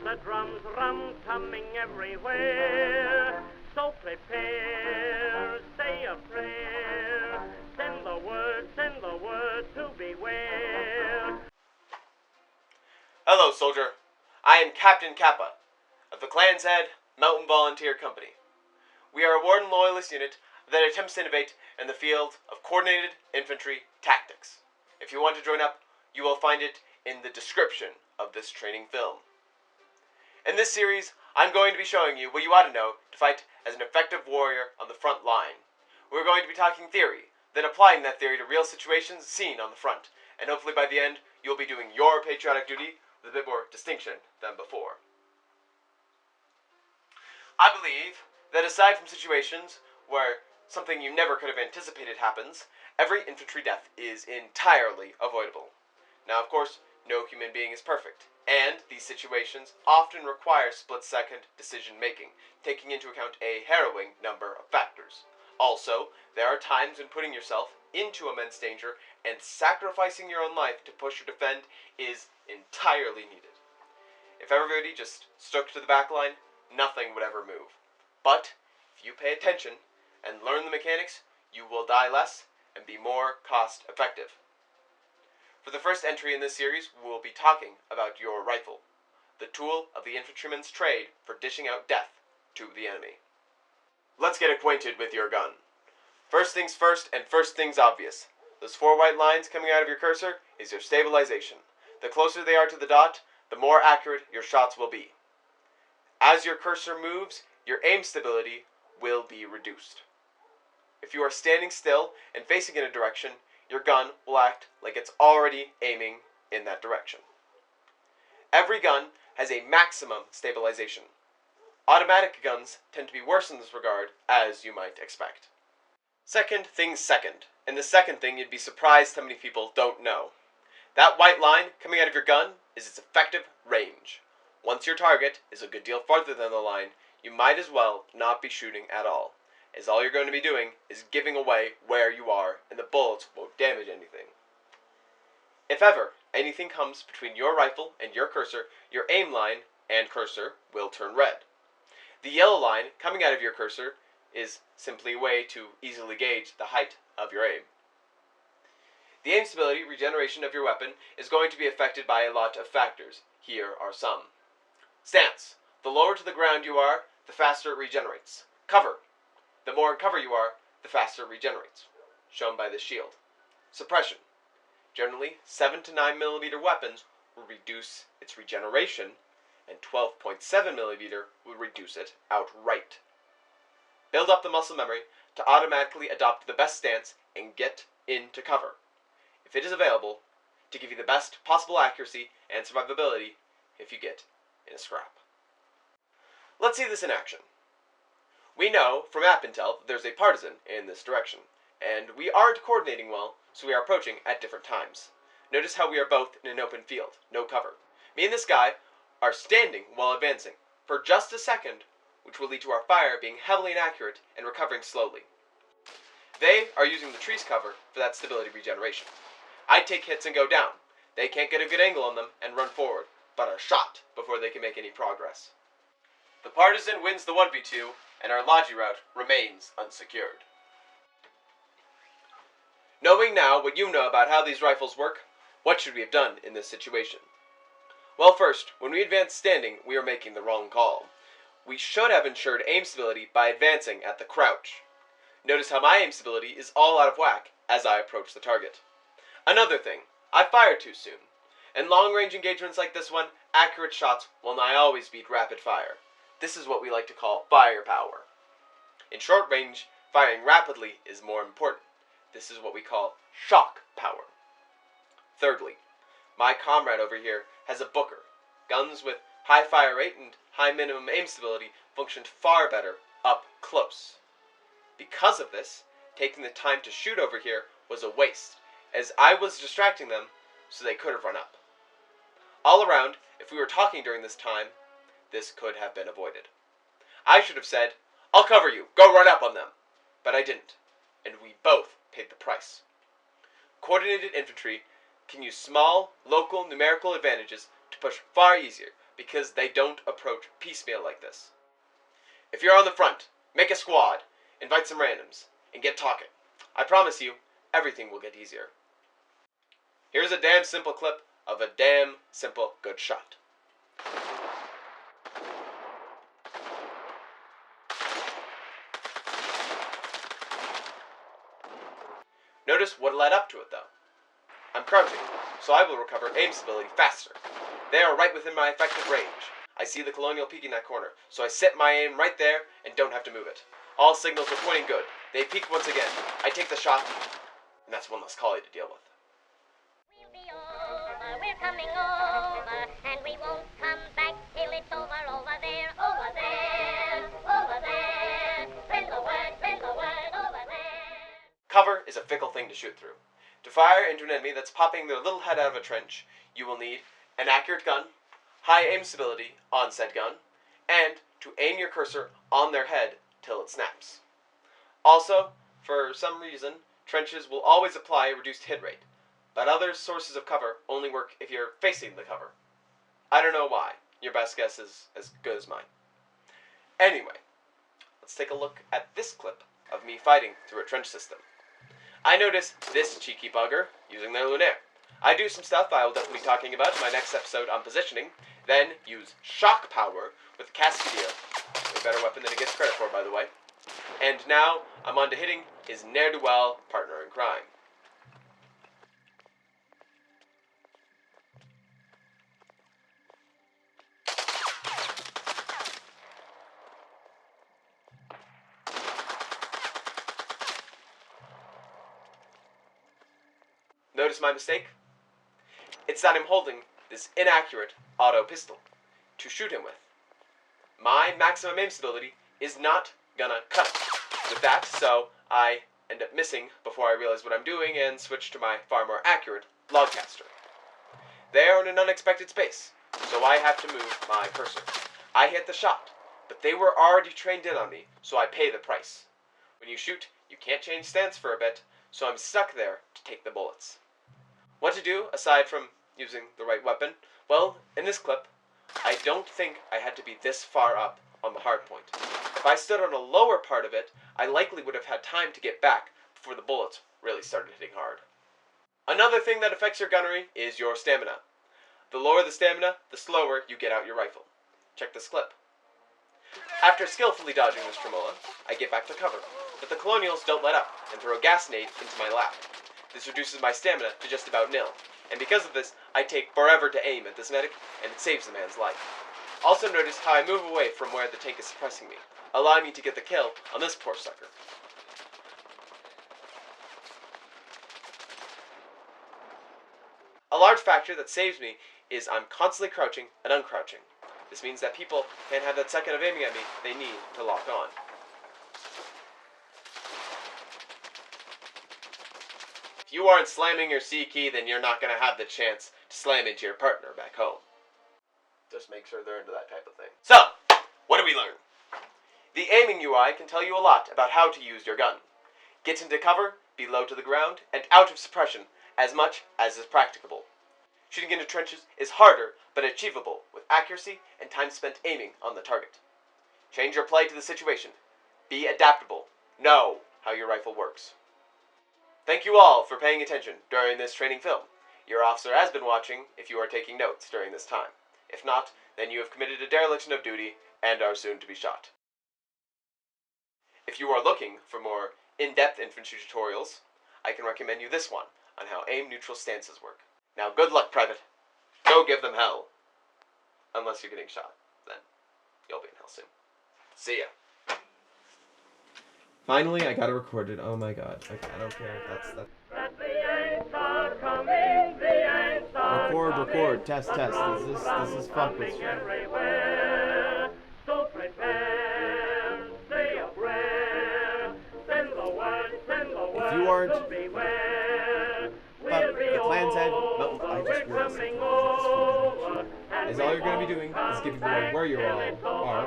the drums rum coming everywhere. So prepare, say a prayer, send the word to beware. Hello, soldier. I am Captain Capa of the Clan's Head Mountain Volunteer Company. We are a Warden Loyalist unit that attempts to innovate in the field of coordinated infantry tactics. If you want to join up, you will find it in the description of this training film. In this series, I'm going to be showing you what you ought to know to fight as an effective warrior on the front line. We're going to be talking theory, then applying that theory to real situations seen on the front, and hopefully by the end, you'll be doing your patriotic duty with a bit more distinction than before. I believe that aside from situations where something you never could have anticipated happens, every infantry death is entirely avoidable. Now, of course, no human being is perfect, and these situations often require split-second decision-making, taking into account a harrowing number of factors. Also, there are times when putting yourself into immense danger and sacrificing your own life to push or defend is entirely needed. If everybody just stuck to the back line, nothing would ever move. But if you pay attention and learn the mechanics, you will die less and be more cost-effective. For the first entry in this series, we will be talking about your rifle, the tool of the infantryman's trade for dishing out death to the enemy. Let's get acquainted with your gun. First things first, and first things obvious. Those 4 white lines coming out of your cursor is your stabilization. The closer they are to the dot, the more accurate your shots will be. As your cursor moves, your aim stability will be reduced. If you are standing still and facing in a direction, your gun will act like it's already aiming in that direction. Every gun has a maximum stabilization. Automatic guns tend to be worse in this regard, as you might expect. Second things second, and the second thing you'd be surprised how many people don't know. That white line coming out of your gun is its effective range. Once your target is a good deal farther than the line, you might as well not be shooting at all, as all you're going to be doing is giving away where you are, and the bullets won't damage anything. If ever anything comes between your rifle and your cursor, your aim line and cursor will turn red. The yellow line coming out of your cursor is simply a way to easily gauge the height of your aim. The aim stability regeneration of your weapon is going to be affected by a lot of factors. Here are some. Stance. The lower to the ground you are, the faster it regenerates. Cover. The more in cover you are, the faster it regenerates, shown by this shield. Suppression. Generally, 7 to 9 millimeter weapons will reduce its regeneration, and 12.7 millimeter will reduce it outright. Build up the muscle memory to automatically adopt the best stance and get into cover, if it is available, to give you the best possible accuracy and survivability if you get in a scrap. Let's see this in action. We know from app intel that there's a partisan in this direction, and we aren't coordinating well, so we are approaching at different times. Notice how we are both in an open field, no cover. Me and this guy are standing while advancing for just a second, which will lead to our fire being heavily inaccurate and recovering slowly. They are using the tree's cover for that stability regeneration. I take hits and go down. They can't get a good angle on them and run forward, but are shot before they can make any progress. The partisan wins the 1v2, and our logi route remains unsecured. Knowing now what you know about how these rifles work, what should we have done in this situation? Well, first, when we advanced standing, we were making the wrong call. We should have ensured aim stability by advancing at the crouch. Notice how my aim stability is all out of whack as I approach the target. Another thing, I fired too soon. In long-range engagements like this one, accurate shots will not always beat rapid fire. This is what we like to call firepower. In short range, firing rapidly is more important. This is what we call shock power. Thirdly, my comrade over here has a Booker. Guns with high fire rate and high minimum aim stability functioned far better up close. Because of this, taking the time to shoot over here was a waste, as I was distracting them so they could have run up. All around, if we were talking during this time, this could have been avoided. I should have said, "I'll cover you, go run up on them." But I didn't, and we both paid the price. Coordinated infantry can use small, local numerical advantages to push far easier, because they don't approach piecemeal like this. If you're on the front, make a squad, invite some randoms, and get talking. I promise you, everything will get easier. Here's a damn simple clip of a damn simple good shot. Notice what led up to it, though. I'm crouching, so I will recover aim stability faster. They are right within my effective range. I see the Colonial peeking that corner, so I set my aim right there and don't have to move it. All signals are pointing good. They peek once again. I take the shot, and that's one less collie to deal with. We'll be over, we're coming over, and we won't come back till it's over, over there, over there, over there. Send the word, over there. Cover is a fickle thing to shoot through. To fire into an enemy that's popping their little head out of a trench, you will need an accurate gun, high aim stability on said gun, and to aim your cursor on their head till it snaps. Also, for some reason, trenches will always apply a reduced hit rate, but other sources of cover only work if you're facing the cover. I don't know why. Your best guess is as good as mine. Anyway, let's take a look at this clip of me fighting through a trench system. I noticed this cheeky bugger using their lunaire. I do some stuff I will definitely be talking about in my next episode on positioning, then use shock power with Cascadia, a better weapon than it gets credit for, by the way. And now, I'm on to hitting his ne'er-do-well partner in crime. Notice my mistake? It's that I'm holding this inaccurate auto pistol to shoot him with. My maximum aim stability is not gonna cut it with that, so I end up missing before I realize what I'm doing and switch to my far more accurate logcaster. They are in an unexpected space, so I have to move my cursor. I hit the shot, but they were already trained in on me, so I pay the price. When you shoot, you can't change stance for a bit, so I'm stuck there to take the bullets. What to do, aside from using the right weapon? Well, in this clip, I don't think I had to be this far up on the hard point. If I stood on a lower part of it, I likely would have had time to get back before the bullets really started hitting hard. Another thing that affects your gunnery is your stamina. The lower the stamina, the slower you get out your rifle. Check this clip. After skillfully dodging this tremola, I get back to cover, but the Colonials don't let up and throw a gas nade into my lap. This reduces my stamina to just about nil, and because of this, I take forever to aim at this medic, and it saves the man's life. Also notice how I move away from where the tank is suppressing me, allowing me to get the kill on this poor sucker. A large factor that saves me is I'm constantly crouching and uncrouching. This means that people can't have that second of aiming at me they need to lock on. If you aren't slamming your C key, then you're not going to have the chance to slam into your partner back home. Just make sure they're into that type of thing. So, what did we learn? The aiming UI can tell you a lot about how to use your gun. Get into cover, be low to the ground, and out of suppression as much as is practicable. Shooting into trenches is harder, but achievable with accuracy and time spent aiming on the target. Change your play to the situation. Be adaptable. Know how your rifle works. Thank you all for paying attention during this training film. Your officer has been watching if you are taking notes during this time. If not, then you have committed a dereliction of duty and are soon to be shot. If you are looking for more in-depth infantry tutorials, I can recommend you this one on how aim-neutral stances work. Now good luck, Private. Go give them hell. Unless you're getting shot, then you'll be in hell soon. See ya. Finally, I got it recorded. Oh my god. Okay, I don't care. That's... Record. Test. This is fuck with you. So prepare, say a prayer, send the word If you aren't... to beware. But the clan said... No, I just realized something. Is all you're going to be doing is giving away where you all are,